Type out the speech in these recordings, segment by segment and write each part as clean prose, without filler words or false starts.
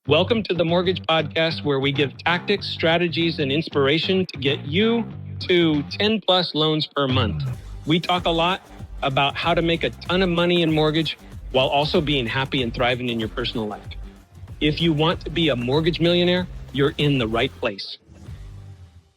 Welcome to the Mortgage Podcast, where we give tactics, strategies, and inspiration to get you to 10 plus loans per month. We talk a lot about how to make a ton of money in mortgage while also being happy and thriving in your personal life. If you want to be a mortgage millionaire, you're in the right place.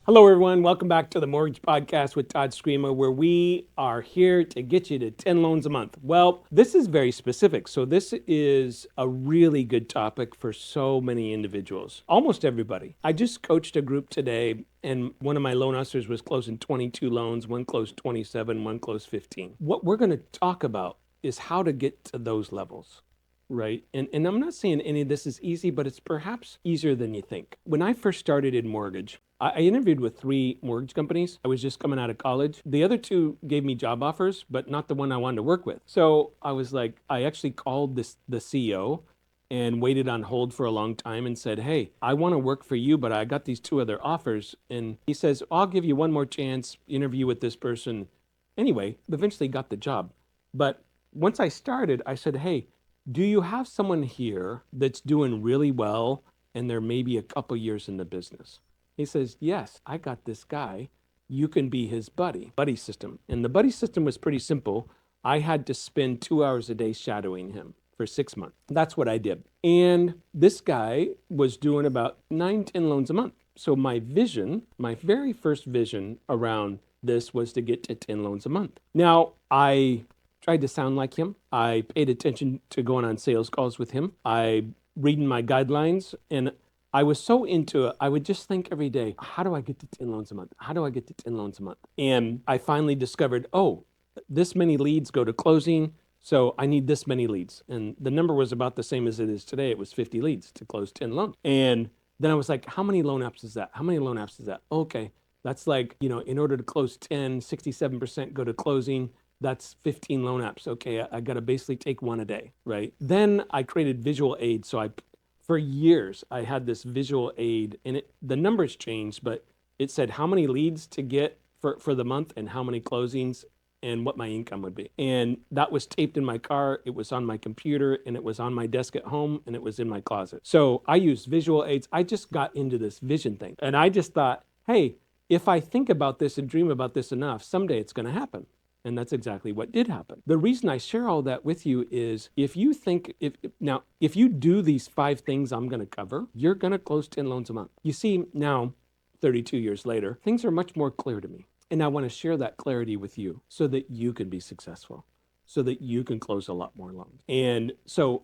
Hello, everyone. Welcome back to the Mortgage Podcast with Todd Scrima, where we are here to get you to 10 loans a month. Well, this is very specific. So this is a really good topic for so many individuals, almost everybody. I just coached a group today, and one of my loan officers was closing 22 loans, one closed 27, one closed 15. What we're going to talk about is how to get to those levels. Right. And I'm not saying any of this is easy, but it's perhaps easier than you think. When I first started in mortgage, I interviewed with 3 mortgage companies. I was just coming out of college. The other 2 gave me job offers, but not the one I wanted to work with. So I was like, I actually called the CEO and waited on hold for a long time and said, hey, I want to work for you, but I got these 2 other offers. And he says, I'll give you one more chance, interview with this person. Anyway, eventually got the job. But once I started, I said, hey, do you have someone here that's doing really well and they're maybe a couple years in the business? He says, yes, I got this guy. You can be his buddy system. And the buddy system was pretty simple. I had to spend 2 hours a day shadowing him for 6 months. That's what I did. And this guy was doing about 9-10 loans a month. So my vision, my very first vision around this was to get to 10 loans a month. Now, I tried to sound like him. I paid attention to going on sales calls with him. I reading my guidelines, and I was so into it. I would just think every day, how do I get to 10 loans a month? How do I get to 10 loans a month? And I finally discovered, oh, this many leads go to closing, so I need this many leads. And the number was about the same as it is today. It was 50 leads to close 10 loans. And then I was like, how many loan apps is that? How many loan apps is that? Okay, that's like, in order to close 10, 67% go to closing. That's 15 loan apps. Okay, I got to basically take one a day, right? Then I created visual aid. So for years, I had this visual aid, and the numbers changed, but it said how many leads to get for the month and how many closings and what my income would be. And that was taped in my car. It was on my computer, and it was on my desk at home, and it was in my closet. So I used visual aids. I just got into this vision thing. And I just thought, hey, if I think about this and dream about this enough, someday it's going to happen. And that's exactly what did happen. The reason I share all that with you is if you do these 5 things I'm going to cover, you're going to close 10 loans a month. You see, now, 32 years later, things are much more clear to me. And I want to share that clarity with you so that you can be successful, so that you can close a lot more loans. And so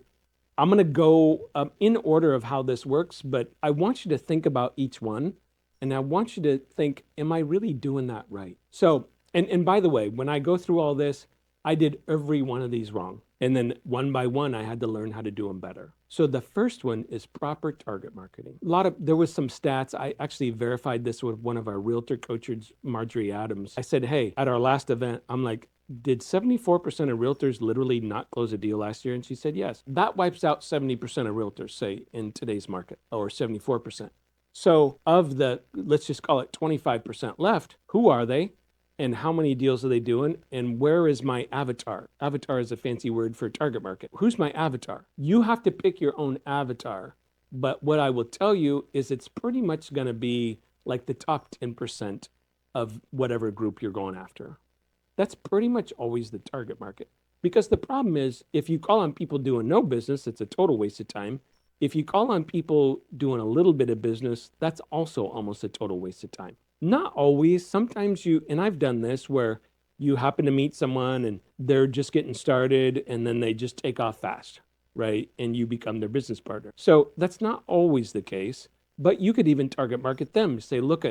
I'm going to go in order of how this works, but I want you to think about each one. And I want you to think, am I really doing that right? So, And by the way, when I go through all this, I did every one of these wrong. And then one by one, I had to learn how to do them better. So the first one is proper target marketing. There was some stats. I actually verified this with one of our realtor coaches, Marjorie Adams. I said, hey, at our last event, I'm like, did 74% of realtors literally not close a deal last year? And she said, yes. That wipes out 70% of realtors, say, in today's market, or 74%. So of the, let's just call it 25% left, who are they? And how many deals are they doing? And where is my avatar? Avatar is a fancy word for target market. Who's my avatar? You have to pick your own avatar. But what I will tell you is it's pretty much going to be like the top 10% of whatever group you're going after. That's pretty much always the target market. Because the problem is, if you call on people doing no business, it's a total waste of time. If you call on people doing a little bit of business, that's also almost a total waste of time. Not always. Sometimes and I've done this where you happen to meet someone and they're just getting started and then they just take off fast, right? And you become their business partner. So that's not always the case, but you could even target market them. Say, look,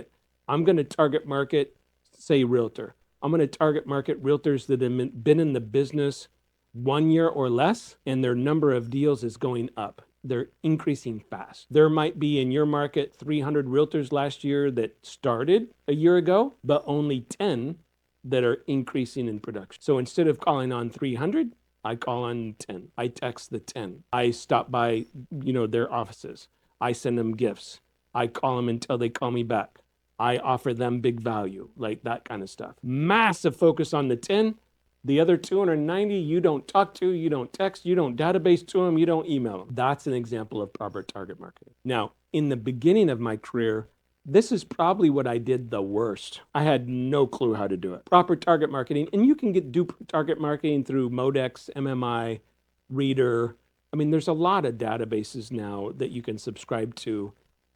I'm going to target market, say, realtor. I'm going to target market realtors that have been in the business 1 year or less, and their number of deals is going up. They're increasing fast. There might be in your market 300 realtors last year that started a year ago, but only 10 that are increasing in production. So instead of calling on 300, I call on 10. I text the 10. I stop by, their offices. I send them gifts. I call them until they call me back. I offer them big value, like that kind of stuff. Massive focus on the 10, The other 290, you don't talk to, you don't text, you don't database to them, you don't email them. That's an example of proper target marketing. Now, in the beginning of my career, this is probably what I did the worst. I had no clue how to do it. Proper target marketing, and you can do target marketing through Modex, MMI, Reader. I mean, there's a lot of databases now that you can subscribe to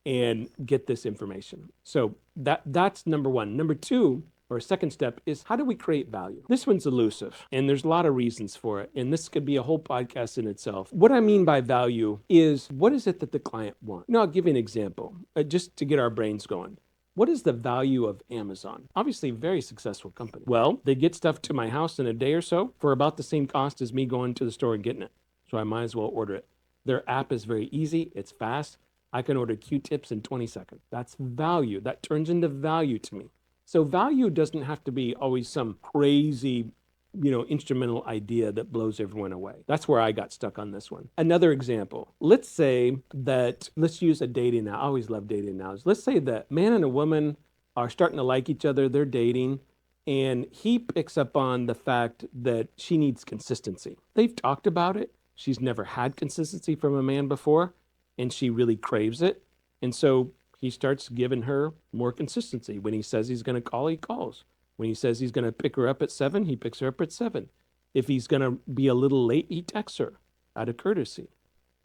and get this information. So that's number one. Number two, or second step, is how do we create value? This one's elusive, and there's a lot of reasons for it. And this could be a whole podcast in itself. What I mean by value is, what is it that the client wants? Now, I'll give you an example, just to get our brains going. What is the value of Amazon? Obviously, a very successful company. Well, they get stuff to my house in a day or so for about the same cost as me going to the store and getting it. So I might as well order it. Their app is very easy. It's fast. I can order Q-tips in 20 seconds. That's value. That turns into value to me. So value doesn't have to be always some crazy, instrumental idea that blows everyone away. That's where I got stuck on this one. Another example, let's use a dating now. I always love dating now. Let's say that man and a woman are starting to like each other. They're dating. And he picks up on the fact that she needs consistency. They've talked about it. She's never had consistency from a man before, and she really craves it. And so he starts giving her more consistency. When he says he's going to call, he calls. When he says he's going to pick her up at 7, he picks her up at 7. If he's going to be a little late, he texts her out of courtesy.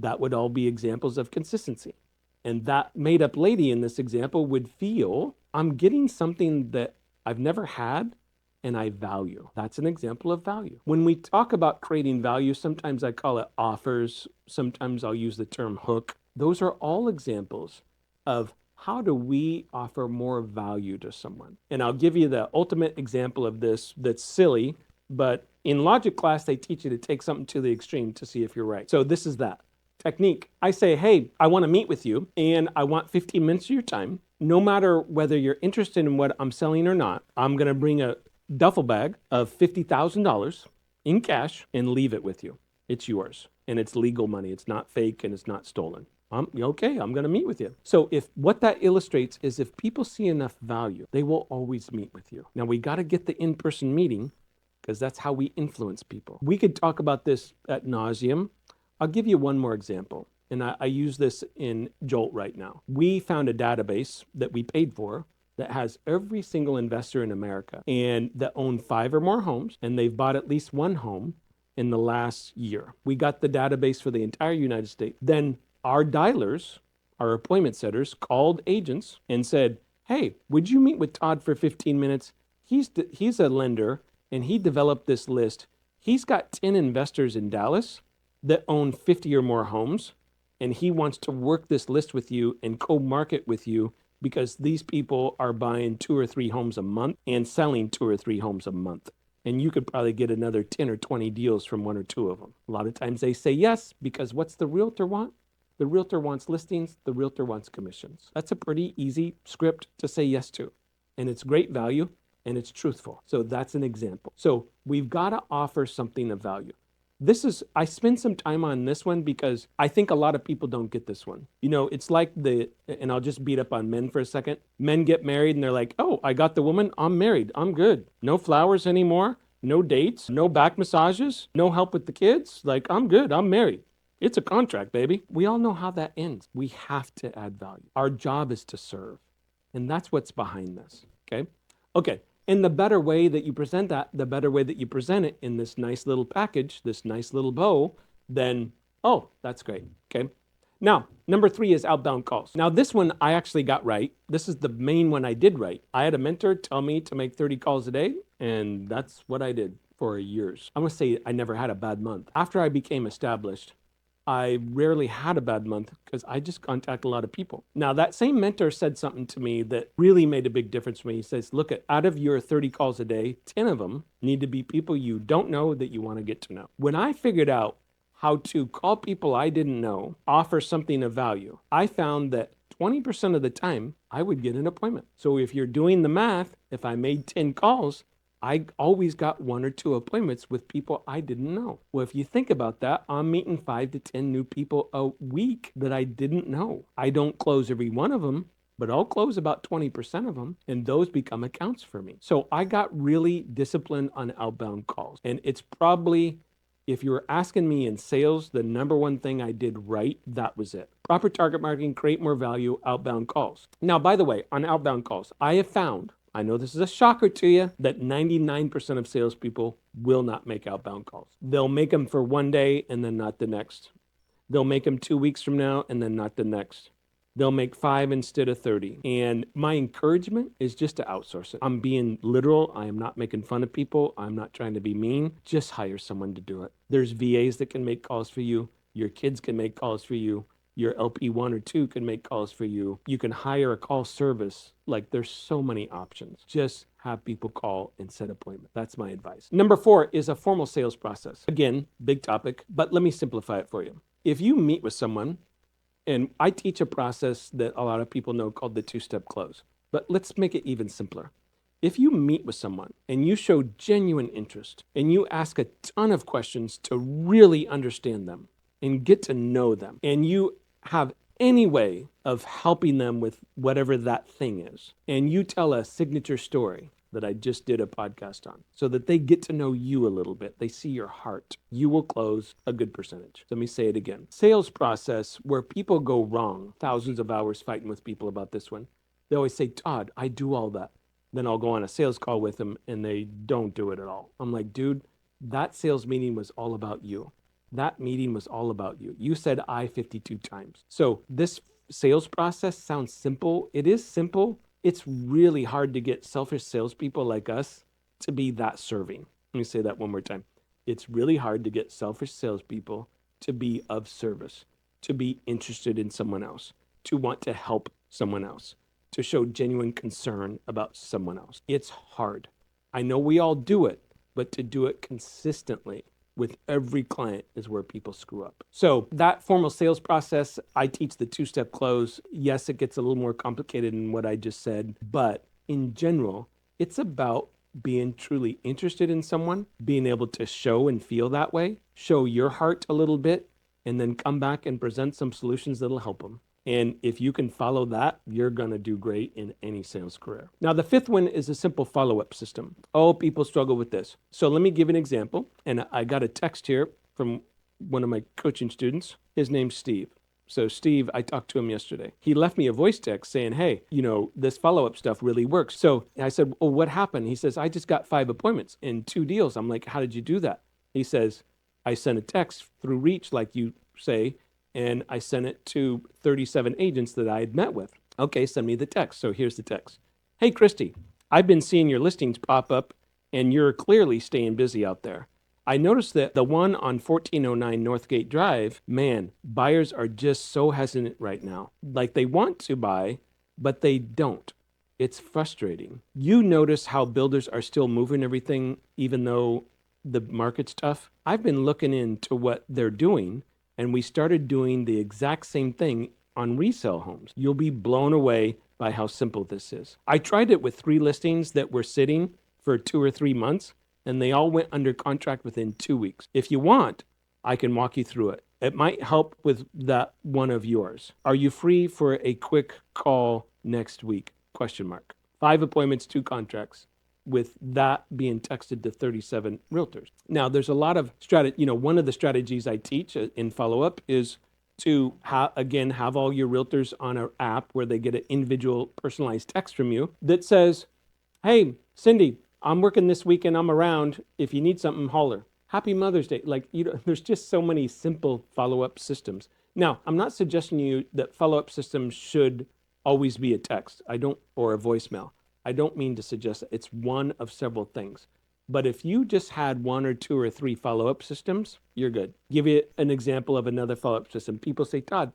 That would all be examples of consistency. And that made-up lady in this example would feel, I'm getting something that I've never had and I value. That's an example of value. When we talk about creating value, sometimes I call it offers. Sometimes I'll use the term hook. Those are all examples of how do we offer more value to someone? And I'll give you the ultimate example of this that's silly, but in logic class, they teach you to take something to the extreme to see if you're right. So this is that technique. I say, hey, I want to meet with you and I want 15 minutes of your time. No matter whether you're interested in what I'm selling or not, I'm going to bring a duffel bag of $50,000 in cash and leave it with you. It's yours and it's legal money. It's not fake and it's not stolen. Okay, I'm going to meet with you. So if what that illustrates is if people see enough value, they will always meet with you. Now we got to get the in-person meeting because that's how we influence people. We could talk about this ad nauseum. I'll give you one more example. And I use this in Jolt right now. We found a database that we paid for that has every single investor in America and that own 5 or more homes, and they've bought at least one home in the last year. We got the database for the entire United States. Then our dialers, our appointment setters, called agents and said, hey, would you meet with Todd for 15 minutes? He's a lender, and he developed this list. He's got 10 investors in Dallas that own 50 or more homes, and he wants to work this list with you and co-market with you because these people are buying 2 or 3 homes a month and selling 2 or 3 homes a month. And you could probably get another 10 or 20 deals from 1 or 2 of them. A lot of times they say yes, because what's the realtor want? The realtor wants listings. The realtor wants commissions. That's a pretty easy script to say yes to. And it's great value and it's truthful. So that's an example. So we've got to offer something of value. I spend some time on this one because I think a lot of people don't get this one. It's like and I'll just beat up on men for a second. Men get married and they're like, oh, I got the woman, I'm married, I'm good. No flowers anymore, no dates, no back massages, no help with the kids. Like, I'm good, I'm married. It's a contract, baby. We all know how that ends. We have to add value. Our job is to serve. And that's what's behind this, Okay. And the better way that you present that, the better way that you present it in this nice little package, this nice little bow, then, oh, that's great, okay? Now, number 3 is outbound calls. Now, this one I actually got right. This is the main one I did right. I had a mentor tell me to make 30 calls a day, and that's what I did for years. I'm gonna say I never had a bad month. After I became established, I rarely had a bad month because I just contact a lot of people. Now, that same mentor said something to me that really made a big difference for me. He says, look, out of your 30 calls a day, 10 of them need to be people you don't know that you want to get to know. When I figured out how to call people I didn't know, offer something of value, I found that 20% of the time I would get an appointment. So if you're doing the math, if I made 10 calls, I always got 1 or 2 appointments with people I didn't know. Well, if you think about that, I'm meeting 5 to 10 new people a week that I didn't know. I don't close every one of them, but I'll close about 20% of them and those become accounts for me. So I got really disciplined on outbound calls. And it's probably, if you were asking me in sales, the number one thing I did right, that was it. Proper target marketing, create more value, outbound calls. Now, by the way, on outbound calls, I have found, I know this is a shocker to you, that 99% of salespeople will not make outbound calls. They'll make them for one day and then not the next. They'll make them 2 weeks from now and then not the next. They'll make 5 instead of 30. And my encouragement is just to outsource it. I'm being literal. I am not making fun of people. I'm not trying to be mean. Just hire someone to do it. There's VAs that can make calls for you. Your kids can make calls for you. Your LP1 or 2 can make calls for you. You can hire a call service. Like, there's so many options. Just have people call and set appointment. That's my advice. Number 4 is a formal sales process. Again, big topic, but let me simplify it for you. If you meet with someone, and I teach a process that a lot of people know called the two-step close, but let's make it even simpler. If you meet with someone and you show genuine interest and you ask a ton of questions to really understand them and get to know them, and you have any way of helping them with whatever that thing is, and you tell a signature story that I just did a podcast on so that they get to know you a little bit, they see your heart, you will close a good percentage. Let me say it again. Sales process where people go wrong, thousands of hours fighting with people about this one. They always say, Todd, I do all that. Then I'll go on a sales call with them and they don't do it at all. I'm like, dude, that sales meeting was all about you. That meeting was all about you. You said I 52 times. So this sales process sounds simple. It is simple. It's really hard to get selfish salespeople like us to be that serving. Let me say that one more time. It's really hard to get selfish salespeople to be of service, to be interested in someone else, to want to help someone else, to show genuine concern about someone else. It's hard. I know we all do it, but to do it consistently with every client is where people screw up. So that formal sales process, I teach the two-step close. Yes, it gets a little more complicated than what I just said, but in general, it's about being truly interested in someone, being able to show and feel that way, show your heart a little bit, and then come back and present some solutions that'll help them. And if you can follow that, you're going to do great in any sales career. Now, the fifth one is a simple follow-up system. Oh, people struggle with this. So let me give an example. And I got a text here from one of my coaching students. His name's Steve. So Steve, I talked to him yesterday. He left me a voice text saying, hey, this follow-up stuff really works. So I said, well, what happened? He says, I just got 5 appointments and 2 deals. I'm like, how did you do that? He says, I sent a text through Reach, like you say, and I sent it to 37 agents that I had met with. Okay, send me the text. So here's the text. Hey, Christy, I've been seeing your listings pop up, and you're clearly staying busy out there. I noticed that the one on 1409 Northgate Drive, man, buyers are just so hesitant right now. Like they want to buy, but they don't. It's frustrating. You notice how builders are still moving everything, even though the market's tough? I've been looking into what they're doing, and we started doing the exact same thing on resale homes. You'll be blown away by how simple this is. I tried it with 3 listings that were sitting for 2 or 3 months, and they all went under contract within 2 weeks. If you want, I can walk you through it. It might help with that one of yours. Are you free for a quick call next week? 5 appointments, 2 contracts, with that being texted to 37 realtors. Now, there's a lot of one of the strategies I teach in follow-up is to have all your realtors on an app where they get an individual personalized text from you that says, hey, Cindy, I'm working this weekend, I'm around. If you need something, holler. Happy Mother's Day. There's just so many simple follow-up systems. Now, I'm not suggesting you that follow-up systems should always be a text. Or a voicemail. I don't mean to suggest that. It's one of several things. But if you just had 1 or 2 or 3 follow-up systems, you're good. Give you an example of another follow-up system. People say, Todd,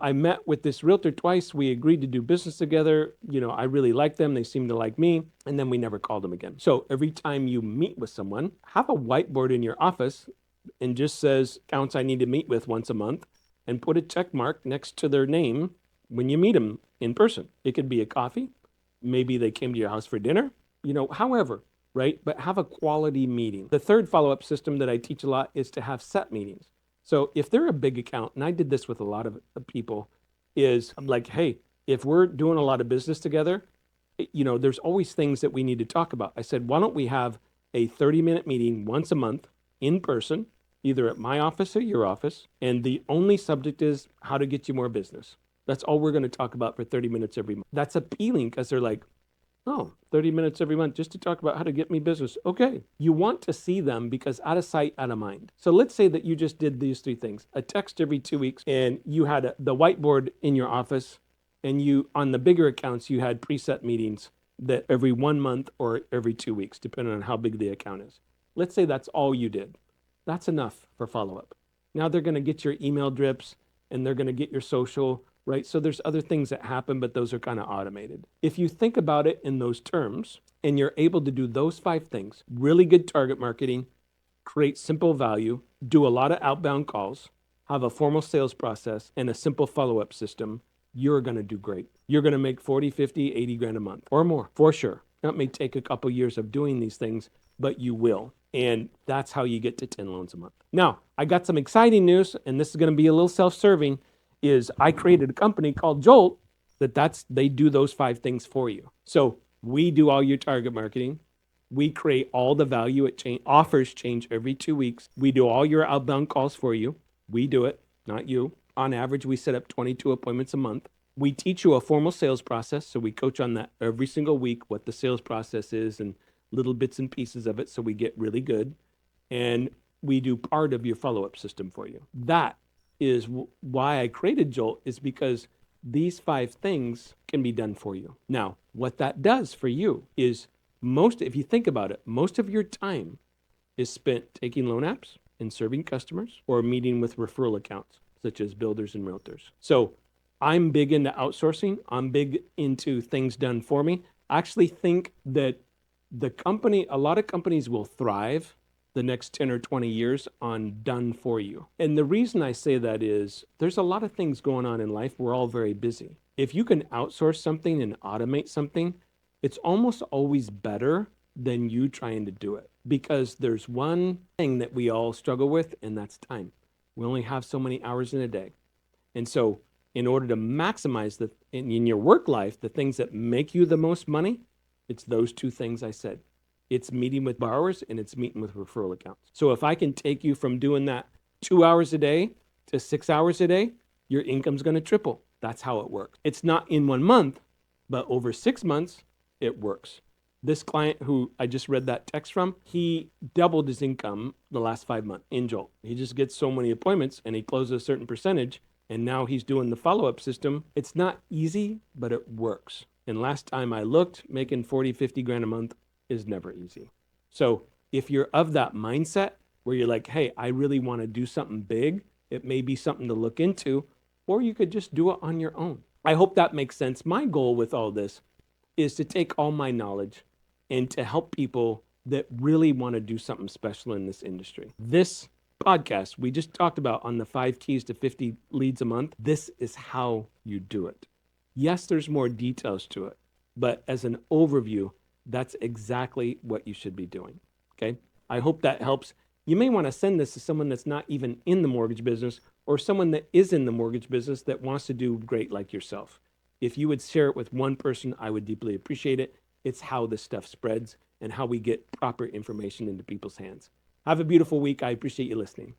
I met with this realtor twice. We agreed to do business together. I really like them. They seem to like me. And then we never called them again. So every time you meet with someone, have a whiteboard in your office and just says, counts I need to meet with once a month, and put a check mark next to their name when you meet them in person. It could be a coffee. Maybe they came to your house for dinner, however, right? But have a quality meeting. The third follow-up system that I teach a lot is to have set meetings. So if they're a big account, and I did this with a lot of people, is I'm like, hey, if we're doing a lot of business together, there's always things that we need to talk about. I said, why don't we have a 30-minute meeting once a month in person, either at my office or your office, and the only subject is how to get you more business. That's all we're going to talk about for 30 minutes every month. That's appealing because they're like, oh, 30 minutes every month just to talk about how to get me business. Okay. You want to see them because out of sight, out of mind. So let's say that you just did these three things: a text every 2 weeks, and you had the whiteboard in your office, and you, on the bigger accounts, you had preset meetings that every 1 month or every 2 weeks, depending on how big the account is. Let's say that's all you did. That's enough for follow-up. Now they're going to get your email drips and they're going to get your social, right? So there's other things that happen, but those are kind of automated. If you think about it in those terms and you're able to do those 5 things: really good target marketing, create simple value, do a lot of outbound calls, have a formal sales process, and a simple follow-up system, you're going to do great. You're going to make 40, 50, 80 grand a month or more, for sure. That may take a couple years of doing these things, but you will. And that's how you get to 10 loans a month. Now, I got some exciting news, and this is going to be a little self-serving, is I created a company called Jolt they do those 5 things for you. So we do all your target marketing. We create all the value. Offers change every 2 weeks. We do all your outbound calls for you. We do it, not you. On average, we set up 22 appointments a month. We teach you a formal sales process. So we coach on that every single week, what the sales process is and little bits and pieces of it, so we get really good. And we do part of your follow-up system for you. That is why I created Jolt, is because these 5 things can be done for you. Now, what that does for you is if you think about it, most of your time is spent taking loan apps and serving customers or meeting with referral accounts, such as builders and realtors. So I'm big into outsourcing. I'm big into things done for me. I actually think that a lot of companies will thrive the next 10 or 20 years on done for you. And the reason I say that is there's a lot of things going on in life. We're all very busy. If you can outsource something and automate something, it's almost always better than you trying to do it, because there's one thing that we all struggle with, and that's time. We only have so many hours in a day. And so in order to maximize in your work life, the things that make you the most money, it's those 2 things I said. It's meeting with borrowers and it's meeting with referral accounts. So if I can take you from doing that 2 hours a day to 6 hours a day, your income's going to triple. That's how it works. It's not in 1 month, but over 6 months, it works. This client who I just read that text from, he doubled his income the last 5 months in Jolt. He just gets so many appointments and he closes a certain percentage, and now he's doing the follow-up system. It's not easy, but it works. And last time I looked, making 40, 50 grand a month is never easy. So if you're of that mindset where you're like, hey, I really want to do something big, it may be something to look into, or you could just do it on your own. I hope that makes sense. My goal with all this is to take all my knowledge and to help people that really want to do something special in this industry. This podcast we just talked about on the 5 keys to 50 leads a month, this is how you do it. Yes, there's more details to it, but as an overview, that's exactly what you should be doing, okay? I hope that helps. You may want to send this to someone that's not even in the mortgage business, or someone that is in the mortgage business that wants to do great like yourself. If you would share it with one person, I would deeply appreciate it. It's how this stuff spreads and how we get proper information into people's hands. Have a beautiful week. I appreciate you listening.